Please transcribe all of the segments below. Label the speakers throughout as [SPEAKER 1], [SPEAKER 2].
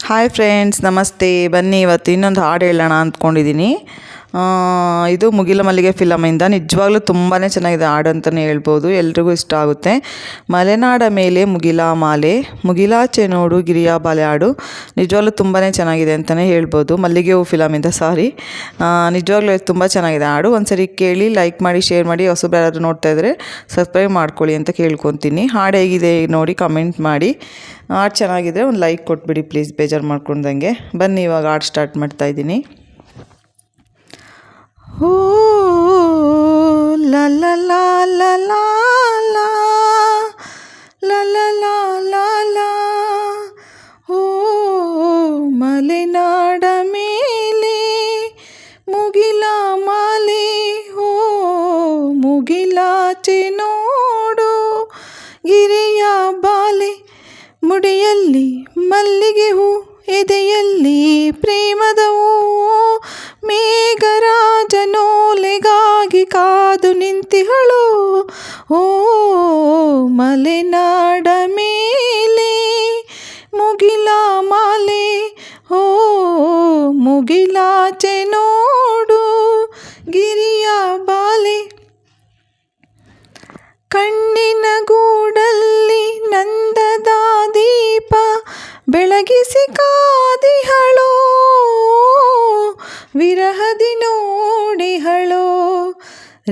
[SPEAKER 1] Hi friends, ನಮಸ್ತೆ. ಬನ್ನಿ ಇವತ್ತು ಇನ್ನೊಂದು ಹಾಡು ಹೇಳೋಣ ಅಂದ್ಕೊಂಡಿದ್ದೀನಿ. ಇದು ಮುಗಿಲ ಮಲ್ಲಿಗೆ ಫಿಲಮಿಂದ. ನಿಜವಾಗ್ಲೂ ತುಂಬಾ ಚೆನ್ನಾಗಿದೆ ಹಾಡು ಅಂತಲೇ ಹೇಳ್ಬೋದು, ಎಲ್ರಿಗೂ ಇಷ್ಟ ಆಗುತ್ತೆ. ಮಲೆನಾಡ ಮೇಲೆ ಮುಗಿಲ ಮಾಲೆ, ಮುಗಿಲಾಚೆ ನೋಡು ಗಿರಿಯ ಬಾಲೆ ಹಾಡು ನಿಜವಾಗ್ಲೂ ತುಂಬಾ ಚೆನ್ನಾಗಿದೆ ಅಂತಲೇ ಹೇಳ್ಬೋದು. ಮಲ್ಲಿಗೆ ಹೂ ಫಿಲಮಿಂದ, ನಿಜವಾಗ್ಲೂ ತುಂಬ ಚೆನ್ನಾಗಿದೆ ಹಾಡು. ಒಂದ್ಸರಿ ಕೇಳಿ, ಲೈಕ್ ಮಾಡಿ, ಶೇರ್ ಮಾಡಿ. ಹೊಸಬ್ರು ಯಾರಾದರೂ ನೋಡ್ತಾ ಇದ್ದರೆ ಸಬ್ಸ್ಕ್ರೈಬ್ ಮಾಡ್ಕೊಳ್ಳಿ ಅಂತ ಕೇಳ್ಕೊತೀನಿ. ಹಾಡು ಹೇಗಿದೆ ನೋಡಿ ಕಮೆಂಟ್ ಮಾಡಿ. ಹಾಡು ಚೆನ್ನಾಗಿದ್ರೆ ಒಂದು ಲೈಕ್ ಕೊಟ್ಬಿಡಿ ಪ್ಲೀಸ್, ಬೇಜಾರು ಮಾಡ್ಕೊಂಡಂಗೆ. ಬನ್ನಿ ಇವಾಗ ಹಾಡು ಸ್ಟಾರ್ಟ್ ಮಾಡ್ತಾಯಿದ್ದೀನಿ. ಓ ಲಾ ಲಾ ಲಾ ಲಾ ಲಾ ಲಾ ಲಾ ಲಾ ಲಾ ಲಾ. ಓ ಮಲೆನಾಡ ಮೇಲೆ ಮುಗಿಲ ಮಾಲೆ, ಓ ಮುಗಿಲಾಚೆ ನೋಡು ಗಿರಿಯ ಬಾಲೆ, ಮುಡಿಯಲ್ಲಿ ಮಲ್ಲಿಗೆ ಹೂ, ಎದೆಯಲ್ಲಿ ಪ್ರೇಮದ ಹೂ, ಮೇಘರಾಜನೋಲೆಗಾಗಿ ಕಾದು ನಿಂತಿಹಳು. ಓ ಮಲೆನಾಡ ಮೇಲೆ ಮುಗಿಲ ಮಾಲೆ, ಓ ಮುಗಿಲಾಚೆ ನೋಡು ಗಿರಿಯ ಬಾಲೆ. ಕಣ್ಣಿನ ಗೂಡಲ್ಲಿ ನಂದದ ದೀಪ ಬೆಳಗಿಸಿ ಕಾದಿಹಳು, ವಿರಹದಿ ನೋಡಿಹಳು.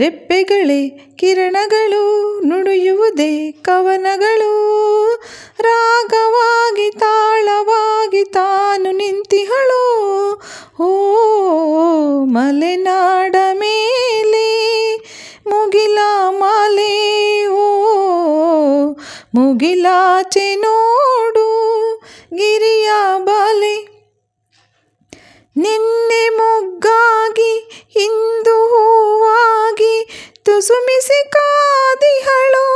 [SPEAKER 1] ರೆಪ್ಪೆಗಳೇ ಕಿರಣಗಳು, ನುಡಿಯುವುದೇ ಕವನಗಳು, ರಾಗವಾಗಿ ತಾಳವಾಗಿ ತಾನು ನಿಂತಿಹಳು. ಓ ಮಲೆನಾಡ ಮೇಲೆ ಮುಗಿಲ ಮಾಲೆ, ಓ ಮುಗಿಲಾಚೆ ನೋಡು ಗಿರಿಯ ಬಾಲೆ. ನಿನ್ನೆ ಮೊಗ್ಗಾಗಿ ಇಂದು ಹೂವಾಗಿ ತುಸುಮಿಸಿ ಕಾದಿಹಳು,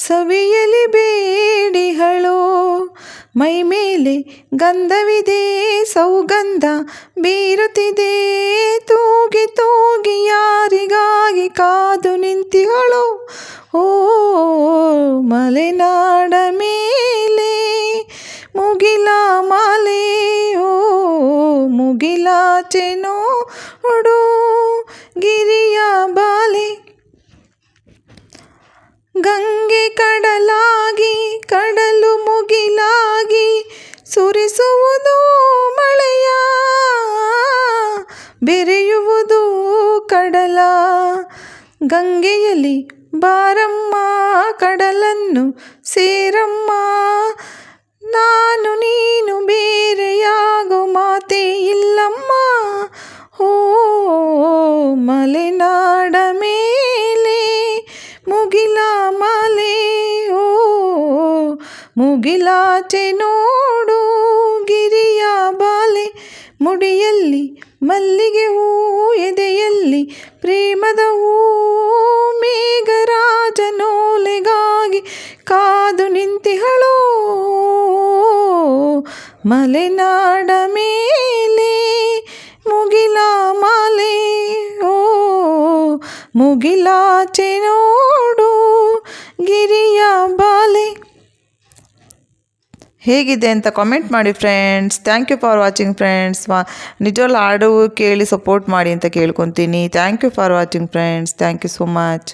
[SPEAKER 1] ಸವಿಯಲಿ ಬೇಡಿಹಳು. ಮೈ ಮೇಲೆ ಗಂಧವಿದೆ, ಸೌಗಂಧ ಬೀರುತ್ತಿದೆ, ತೂಗಿ ತೂಗಿ ಯಾರಿಗಾಗಿ ಕಾದು ನಿಂತಿಹಳು. ಓ ಮಲೆನಾಡ ಮೇಲೆ ಮುಗಿಲ ಮಾಲೆ, ಓ ಮುಗಿಲಾಚೆ ನೋಡು ಗಿರಿಯ ಬಾಲೆ. ಗಂಗೆ ಕಡಲಾಗಿ ಕಡಲು ಮುಗಿಲಾಗಿ ಸುರಿಸುವುದು ಮಳೆಯ, ಬೆರೆಯುವುದು ಕಡಲ. ಗಂಗೆಯಲ್ಲಿ ಬಾರಮ್ಮ, ಕಡಲನ್ನು ಸೇರಮ್ಮ, ನಾನು ನೀನು ಬೇರೆಯಾಗೋ ಮಾತೇ ಇಲ್ಲಮ್ಮ. ಓ ಮಲೆನಾಡ ಮೇಲೆ ಮುಗಿಲ ಮಾಲೆ, ಓ ಮುಗಿಲಾಚೆ ನೋಡು ಗಿರಿಯ ಬಾಲೆ. ಮುಡಿಯಲ್ಲಿ ಮಲ್ಲಿಗೆ ಹೂ, ಎದೆಯಲ್ಲಿ ಪ್ರೇಮದ ಹೂ, ಮೇಘರಾಜನೋಲೆಗಾಗಿ ಕಾದು ನಿಂತಿಹಳು. ಮಲೆನಾಡ ಮೇಲೆ ಮುಗಿಲ ಮಾಲೆ, ಓ ಮುಗಿಲಾಚೆ ನೋಡು ಗಿರಿಯ ಬಾಲೆ. ಹೇಗಿದೆ ಅಂತ ಕಾಮೆಂಟ್ ಮಾಡಿ friends. Thank you for watching friends. ನಿಜವಾಗ್ಲೂ ಹಾಡು ಕೇಳಿ ಸಪೋರ್ಟ್ ಮಾಡಿ ಅಂತ ಕೇಳ್ಕೊತೀನಿ. Thank you for watching friends. Thank you so much.